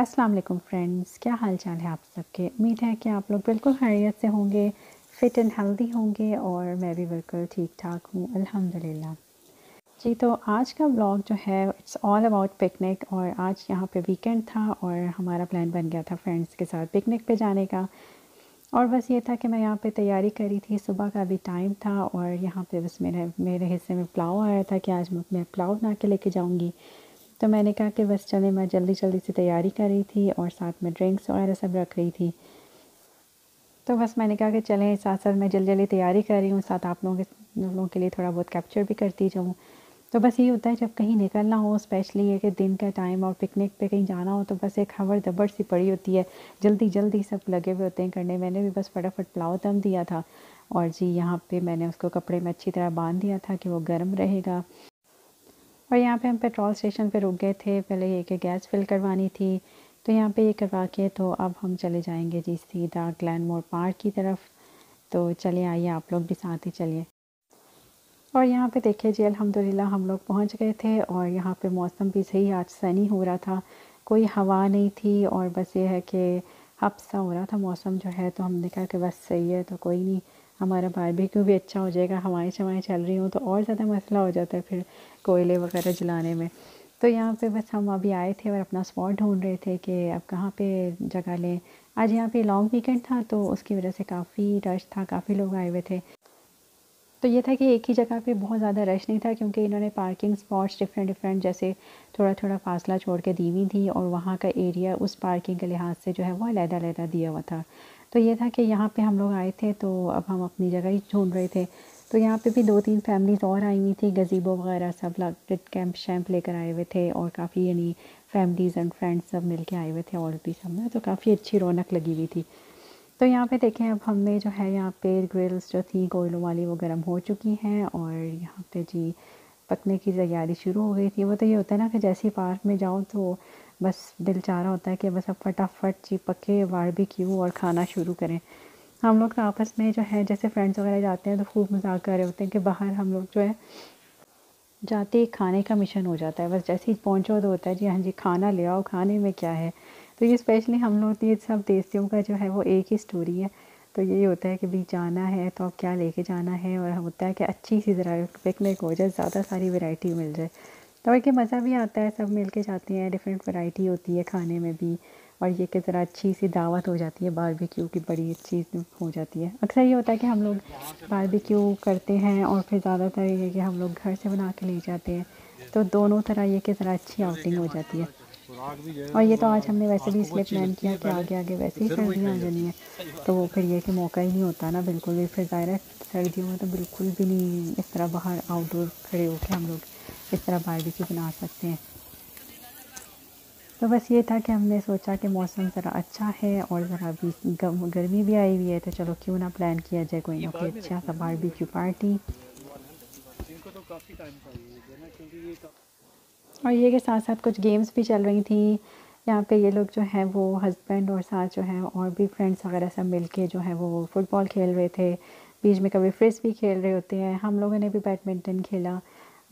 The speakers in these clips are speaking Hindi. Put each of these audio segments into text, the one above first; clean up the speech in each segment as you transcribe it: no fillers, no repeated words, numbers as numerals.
अस्सलाम वालेकुम फ्रेंड्स, क्या हाल चाल है आप सबके। उम्मीद है कि आप लोग बिल्कुल खैरियत से होंगे, फ़िट एंड हेल्दी होंगे और मैं भी बिल्कुल ठीक ठाक हूँ अल्हम्दुलिल्लाह। जी, तो आज का व्लॉग जो है इट्स ऑल अबाउट पिकनिक। और आज यहाँ पे वीकेंड था और हमारा प्लान बन गया था फ्रेंड्स के साथ पिकनिक पे जाने का। और बस ये था कि मैं यहाँ पे तैयारी करी थी, सुबह का भी टाइम था और यहाँ पे बस मेरे हिस्से में पुलाव आया था कि आज मैं पुलाव बना के लेके जाऊँगी। तो मैंने कहा कि बस चले, मैं जल्दी जल्दी से तैयारी कर रही थी और साथ में ड्रिंक्स वगैरह सब रख रही थी। तो बस मैंने कहा कि चलें, साथ साथ मैं जल्दी जल्दी तैयारी कर रही हूँ, साथ आप लोगों के लिए थोड़ा बहुत कैप्चर भी करती जाऊँ। तो बस ये होता है जब कहीं निकलना हो, स्पेशली ये कि दिन का टाइम और पिकनिक पे कहीं जाना हो, तो बस एक खबर दबड़ सी पड़ी होती है, जल्दी जल्दी सब लगे हुए होते हैं करने। मैंने भी बस फटाफट पुलाव दम दिया था और जी यहाँ पे मैंने उसको कपड़े में अच्छी तरह बांध दिया था कि वो गर्म रहेगा। और यहाँ पे हम पेट्रोल स्टेशन पे रुक गए थे, पहले ये कि गैस फिल करवानी थी। तो यहाँ पे ये करवा के तो अब हम चले जाएंगे जी सीधा ग्लैनमोर पार्क की तरफ। तो चलिए, आइए आप लोग भी साथ ही चलिए। और यहाँ पे देखिए जी, अल्हम्दुलिल्लाह हम लोग पहुँच गए थे और यहाँ पे मौसम भी सही, आज सनी हो रहा था, कोई हवा नहीं थी और बस ये है कि हफ्सा हो रहा था मौसम जो है। तो हमने कहा कि बस सही है, तो कोई नहीं, हमारा बारबेक्यू भी अच्छा हो जाएगा। हवाएं शवाएं चल रही हों तो और ज़्यादा मसला हो जाता है फिर कोयले वगैरह जलाने में। तो यहाँ पे बस हम अभी आए थे और अपना स्पॉट ढूंढ रहे थे कि अब कहाँ पे जगह लें। आज यहाँ पे लॉन्ग वीकेंड था तो उसकी वजह से काफ़ी रश था, काफ़ी लोग आए हुए थे। तो ये था कि एक ही जगह पे बहुत ज़्यादा रश नहीं था, क्योंकि इन्होंने पार्किंग स्पॉट्स डिफरेंट डिफरेंट जैसे थोड़ा थोड़ा फासला छोड़ के दी हुई थी और वहाँ का एरिया उस पार्किंग के लिहाज से जो है वो अलग-अलग दिया हुआ था। तो ये था कि यहाँ पे हम लोग आए थे तो अब हम अपनी जगह ही ढूंढ रहे थे। तो यहाँ पे भी 2-3 फैमिलीज़ और आई हुई थी, गज़ीबो वगैरह सब कैंप शैम्प लेकर आए हुए थे और काफ़ी यानी फैमिलीज़ एंड फ्रेंड्स सब मिल के आए हुए थे और भी सब ना, तो काफ़ी अच्छी रौनक लगी हुई थी। तो यहाँ पे देखें, अब हमने जो है यहाँ पे ग्रिल्स जो थी कोयलों वाली वो गर्म हो चुकी हैं और यहाँ पे जी पकने की तैयारी शुरू हो गई थी। वो तो ये होता है ना कि जैसे ही पार्क में जाओ तो बस दिल चाह रहा होता है कि बस अब फटाफट जी पके बारबेक्यू और खाना शुरू करें। हम लोग तो आपस में जो है जैसे फ्रेंड्स वगैरह जाते हैं तो खूब मजाक कर रहे होते हैं कि बाहर हम लोग जो है जाते ही खाने का मिशन हो जाता है। बस जैसे ही पहुँचो तो होता है जी हाँ जी खाना ले आओ, खाने में क्या है। तो ये स्पेशली हम लोग, ये सब देसियों का जो है वो एक ही स्टोरी है। तो यही होता है कि भी जाना है तो अब क्या लेके जाना है, और होता है कि अच्छी सी ज़रा पिकनिक हो जाए, ज़्यादा सारी वैरायटी मिल जाए। तो कि मज़ा भी आता है, सब मिल के जाते हैं, डिफरेंट वैरायटी होती है खाने में भी। और ये कि ज़रा अच्छी सी दावत हो जाती है, बारबेक्यू की बड़ी अच्छी हो जाती है। अक्सर ये होता है कि हम लोग बारबेक्यू करते हैं और फिर ज़्यादातर ये कि हम लोग घर से बना के ले जाते हैं, तो दोनों तरह ये कि ज़रा अच्छी आउटिंग हो जाती है। और ये तो आज हमने वैसे भी इसलिए प्लान किया कि आगे आगे वैसे ही सर्दियाँ आ जानी है, तो वो फिर ये कि मौका ही नहीं होता ना बिल्कुल भी। फिर ज़ाहिर है सर्दियों में तो बिल्कुल भी नहीं इस तरह बाहर आउटडोर खड़े होकर हम लोग इस तरह बारबेक्यू बना सकते हैं। तो बस ये था कि हमने सोचा कि मौसम ज़रा अच्छा है और ज़रा भी गर्मी भी आई हुई है, तो चलो क्यों ना प्लान किया जाए कोई ना कोई अच्छा सा बारबेक्यू पार्टी। और ये के साथ साथ कुछ गेम्स भी चल रही थी। यहाँ पे ये लोग जो हैं वो हस्बैंड और साथ जो हैं और भी फ्रेंड्स वगैरह सब मिलके जो है वो फुटबॉल खेल रहे थे, बीच में कभी फ्रिस भी खेल रहे होते हैं। हम लोगों ने भी बैडमिंटन खेला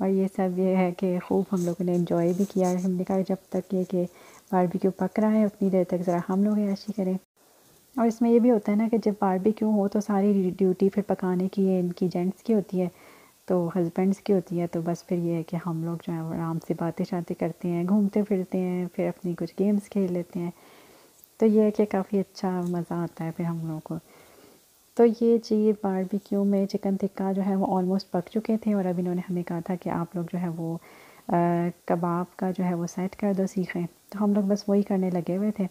और ये सब ये है कि खूब हम लोगों ने एंजॉय भी किया। हमने कहा जब तक ये कि बारबेक्यू पक रहा है उतनी देर तक ज़रा हम लोग ऐशी करें। और इसमें ये भी होता है ना कि जब बारबेक्यू हो तो सारी ड्यूटी फिर पकाने की इनकी जेंट्स की होती है, तो हस्बैंड्स की होती है। तो बस फिर ये है कि हम लोग जो है आराम से बातें शातें करते हैं, घूमते फिरते हैं, फिर अपनी कुछ गेम्स खेल लेते हैं। तो ये है कि काफ़ी अच्छा मज़ा आता है फिर हम लोगों को। तो ये जी बारबेक्यू में चिकन टिक्का जो है वो ऑलमोस्ट पक चुके थे और अब इन्होंने हमें कहा था कि आप लोग जो है वो कबाब का जो है वो सेट कर दो, सीखें। तो हम लोग बस वही करने लगे हुए थे,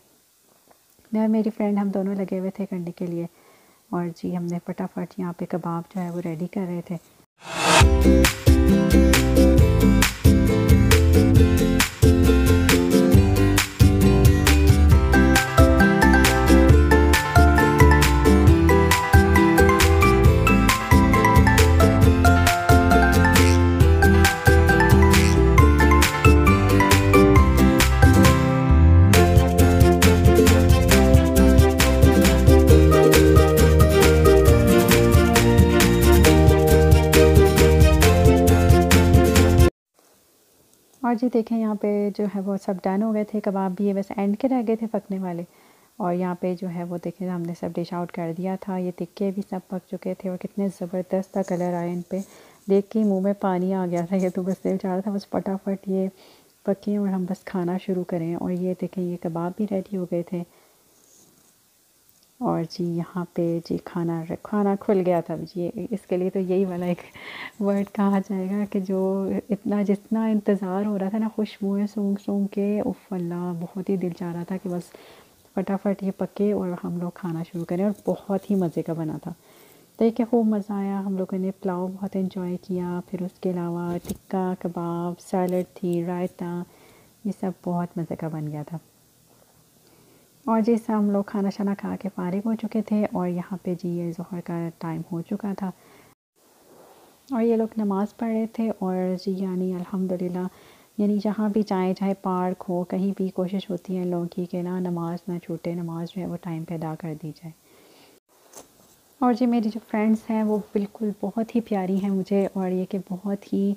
मैं और मेरी फ्रेंड हम दोनों लगे हुए थे करने के लिए। और जी हमने फटाफट यहाँ पे कबाब जो है वो रेडी कर रहे थे। और जी देखें यहाँ पे जो है वो सब डन हो गए थे, कबाब भी ये बस एंड के रह गए थे पकने वाले। और यहाँ पे जो है वो देखें हमने सब डिश आउट कर दिया था। ये टिक्के भी सब पक चुके थे और कितने ज़बरदस्त था कलर आया इन पे, देख के मुंह में पानी आ गया था। ये तो बस दिल चाह रहा था बस फटाफट ये पके और हम बस खाना शुरू करें। और ये देखें ये कबाब भी रेडी हो गए थे। और जी यहाँ पे जी खाना खुल गया था जी। इसके लिए तो यही वाला एक वर्ड कहा जाएगा कि जो इतना जितना इंतज़ार हो रहा था ना, खुशबुएं सूंघ सूंघ के उफ़ अल्लाह, बहुत ही दिल चाह रहा था कि बस फटाफट ये पके और हम लोग खाना शुरू करें। और बहुत ही मज़े का बना था। देखिए खूब मज़ा आया, हम लोगों ने पुलाव बहुत एंजॉय किया। फिर उसके अलावा टिक्का कबाब, सैलड थी, रायता, ये सब बहुत मज़े का बन गया था। और जैसे हम लोग खाना शाना खा के फ़ारिग हो चुके थे और यहाँ पे जी ये ज़ोहर का टाइम हो चुका था और ये लोग नमाज़ पढ़ रहे थे। और जी यानी अल्हम्दुलिल्लाह, यानी जहाँ भी जाएँ, चाहे पार्क हो, कहीं भी कोशिश होती है लोगों की कि ना नमाज़ ना छूटे, नमाज़ जो है वो टाइम पे अदा कर दी जाए। और जी मेरी जो फ्रेंड्स हैं वो बिल्कुल बहुत ही प्यारी हैं मुझे, और ये कि बहुत ही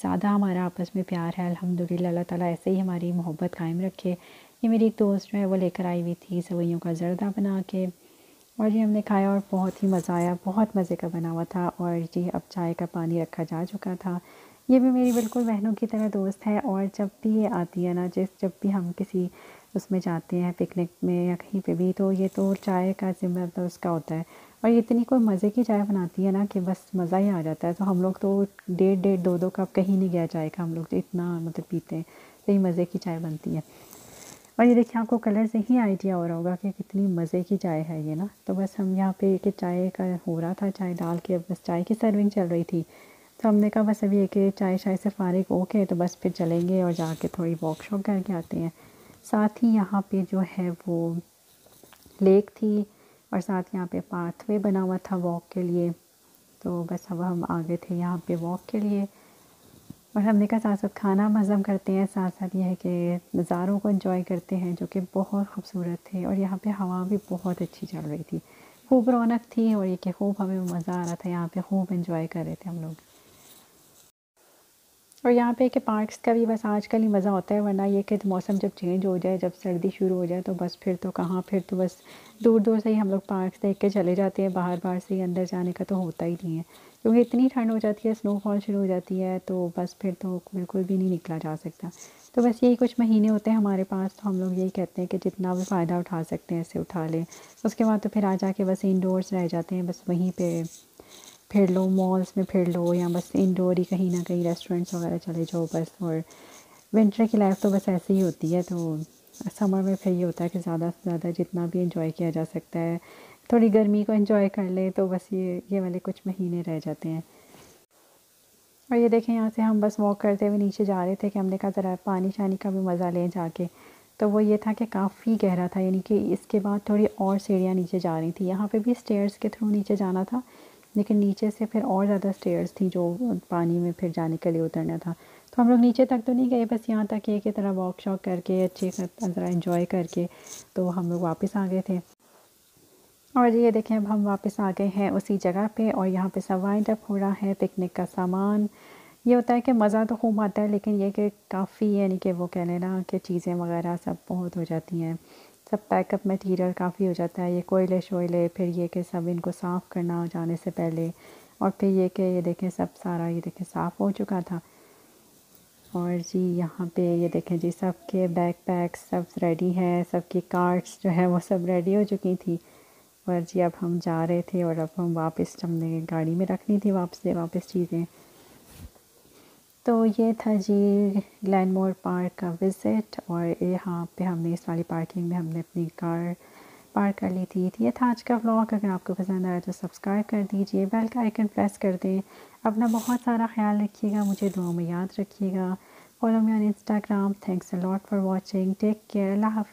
ज़्यादा हमारा आपस में प्यार है अल्हम्दुलिल्लाह। अल्लाह ताला ऐसे ही हमारी मोहब्बत कायम रखे। ये मेरी एक दोस्त जो है वो लेकर आई हुई थी सेवइयों का ज़र्दा बना के, और ये हमने खाया और बहुत ही मज़ा आया, बहुत मज़े का बना हुआ था। और जी अब चाय का पानी रखा जा चुका था। ये भी मेरी बिल्कुल बहनों की तरह दोस्त है, और जब भी ये आती है ना, जब भी हम किसी उसमें जाते हैं पिकनिक में या कहीं पे भी, तो ये तो चाय का ज़िम्मा तो उसका होता है। और ये इतनी कोई मज़े की चाय बनाती है ना कि बस मज़ा ही आ जाता है। तो हम लोग तो डेढ़ डेढ़ दो दो कप कहीं नहीं गया चाय का, हम लोग तो इतना मतलब पीते हैं, तो ये मज़े की चाय बनती है। और ये देखिए आपको कलर से ही आइडिया हो रहा होगा कि कितनी मज़े की चाय है ये ना। तो बस हम यहाँ पे कि चाय का हो रहा था, चाय डाल के अब बस चाय की सर्विंग चल रही थी। तो हमने कहा बस अभी एक चाय शाय से फ़ारिग होके तो बस फिर चलेंगे और जाके थोड़ी वॉक शॉक करके आते हैं। साथ ही यहाँ पे जो है वो लेक थी, और साथ यहाँ पे पाथवे बना हुआ था वॉक के लिए। तो बस अब हम आ गए थे यहाँ पे वॉक के लिए, और हमने कहा साथ साथ खाना हज़म करते हैं, साथ साथ ये है कि नज़ारों को एंजॉय करते हैं जो कि बहुत खूबसूरत थे। और यहाँ पे हवा भी बहुत अच्छी चल रही थी, खूब रौनक थी, और ये कि खूब हमें मज़ा आ रहा था, यहाँ पे खूब एंजॉय कर रहे थे हम लोग। और यहाँ पे कि पार्क्स का भी बस आजकल ही मज़ा होता है, वरना ये कि मौसम जब चेंज हो जाए, जब सर्दी शुरू हो जाए, तो बस फिर तो कहाँ, फिर तो बस दूर दूर से ही हम लोग पार्क्स देख के चले जाते हैं, बाहर बाहर से ही अंदर जाने का तो होता ही नहीं है, क्योंकि इतनी ठंड हो जाती है, स्नोफॉल शुरू हो जाती है, तो बस फिर तो बिल्कुल भी नहीं निकला जा सकता। तो बस यही कुछ महीने होते हैं हमारे पास, तो हम लोग यही कहते हैं कि जितना भी फ़ायदा उठा सकते हैं इससे उठा लें। उसके बाद तो फिर आ जाके बस इंडोर्स रह जाते हैं, बस वहीं पे फिर लो, मॉल्स में फिर लो, या बस इंडोर ही कहीं ना कहीं रेस्टोरेंट्स वगैरह चले जाओ बस। और विंटर की लाइफ तो बस ऐसे ही होती है। तो समर में फिर ये होता है कि ज़्यादा से ज़्यादा जितना भी इंजॉय किया जा सकता है, थोड़ी गर्मी को इंजॉय कर ले, तो बस ये वाले कुछ महीने रह जाते हैं। और ये देखें यहाँ से हम बस वॉक करते हुए नीचे जा रहे थे कि हमने कहा ज़रा पानी शानी का भी मज़ा लें जाके। तो वो ये था कि काफ़ी गहरा था, यानी कि इसके बाद थोड़ी और सीढ़ियाँ नीचे जा रही थी। यहाँ पे भी स्टेयर्स के थ्रू नीचे जाना था, लेकिन नीचे से फिर और ज़्यादा स्टेयर्स थी जो पानी में फिर जाने के लिए उतरना था। तो हम लोग नीचे तक तो नहीं गए, बस यहाँ तक एक ही तरह वॉक शॉक करके अच्छे ज़रा इंजॉय करके तो हम लोग वापस आ गए थे। और ये देखें अब हम वापस आ गए हैं उसी जगह पे, और यहाँ पे सब वाइंड अप हो रहा है पिकनिक का सामान। ये होता है कि मज़ा तो खूब आता है, लेकिन ये कि काफ़ी यानी कि वो कह लेना कि चीज़ें वगैरह सब बहुत हो जाती हैं, सब पैकअप मटीरियल काफ़ी हो जाता है, ये कोयले शोयले, फिर ये कि सब इनको साफ़ करना जाने से पहले, और फिर ये कि ये देखें सब सारा ये देखें साफ़ हो चुका था। और जी यहाँ पे ये देखें जी सबके बैग पैक्स सब रेडी हैं, सबकी कार्ट्स जो है वो सब रेडी हो चुकी थी। और जी अब हम जा रहे थे, और अब हम वापस हमने गाड़ी में रखनी थी वापस चीज़ें। तो ये था जी ग्लैनमोर पार्क का विज़िट, और यहाँ पे हमने इस वाली पार्किंग में हमने अपनी कार पार्क कर ली थी। तो ये था आज का व्लॉग। अगर आपको पसंद आया तो सब्सक्राइब कर दीजिए, बेल का आइकन प्रेस कर दें। अपना बहुत सारा ख्याल रखिएगा, मुझे दुआ में याद रखिएगा। Follow me on Instagram. Thanks a lot for watching. Take care. अल्लाह हाफ़िज़।